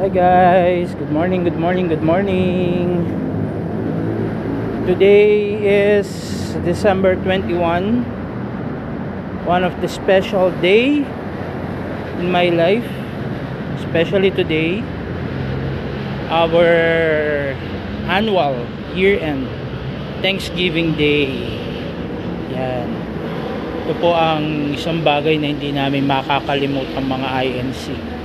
Hi guys, good morning, good morning, good morning. Today is December 21, one of the special day in my life, especially today, our annual year-end Thanksgiving Day. Yan. Ito po ang isang bagay na hindi namin makakalimutan mga INC.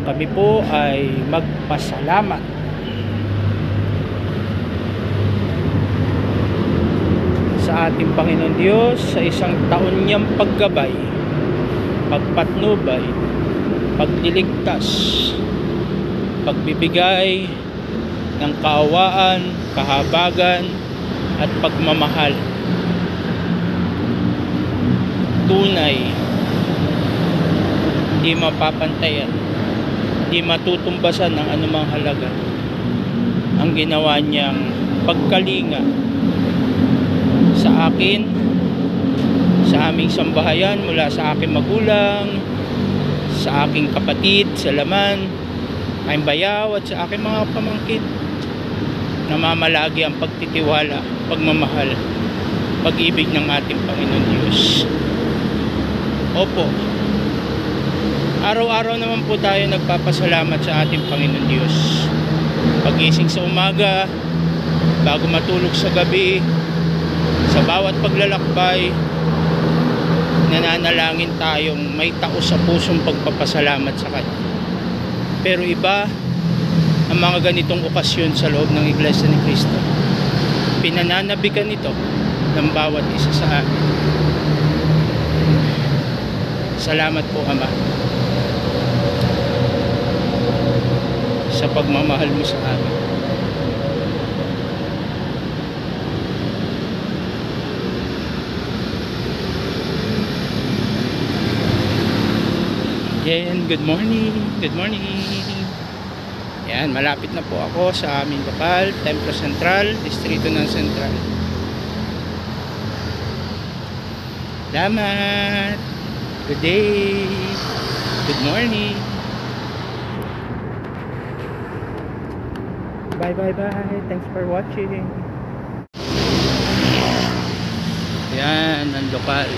Kami po ay magpasalamat sa ating Panginoon Diyos sa isang taon niyang paggabay, pagpatnubay, pagdiligtas, pagbibigay ng kaawaan, kahabagan at pagmamahal. Tunay, di mapapantayan, di matutumbasan ng anumang halaga ang ginawa niyang pagkalinga sa akin, sa aming sambahayan, mula sa aking magulang, sa aking kapatid, sa laman, aking bayaw at sa aking mga pamangkin. Namamalagi ang pagtitiwala, pagmamahal, pag-ibig ng ating Panginoon Diyos. Opo, araw-araw naman po tayo nagpapasalamat sa ating Panginoon Diyos. Pagising sa umaga, bago matulog sa gabi, sa bawat paglalakbay, nananalangin tayong may taos sa pusong pagpapasalamat sa Kanya. Pero iba ang mga ganitong okasyon sa loob ng Iglesia ni Cristo. Pinananabikan ito ng bawat isa sa amin. Salamat po, Ama, sa pagmamahal mo sa amin. Again, good morning, good morning. Yan, malapit na po ako sa aming lokal, Templo Central, distrito ng Central. Salamat. Good day. Good morning. Bye bye bye. Thanks for watching. Yan ang lokal.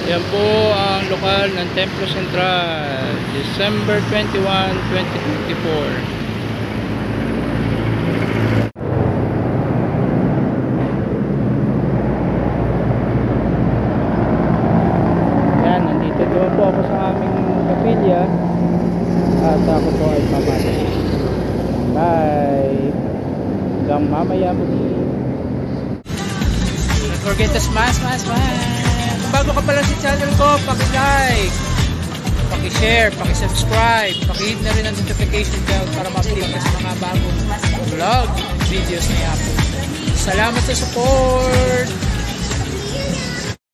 Yan po ang lokal ng Templo Central, December 21, 2024. Yan, nandito doon po ako sa aming kapilya. At ako po ay pabalik. Bye. Hanggang mamaya muli. Don't forget to smash. Kung bago ka pala sa channel ko, paki-like, paki-share, paki-subscribe, paki-hit na rin ang notification bell para ma-update ka sa mga bagong vlog videos na yapon. Salamat sa support.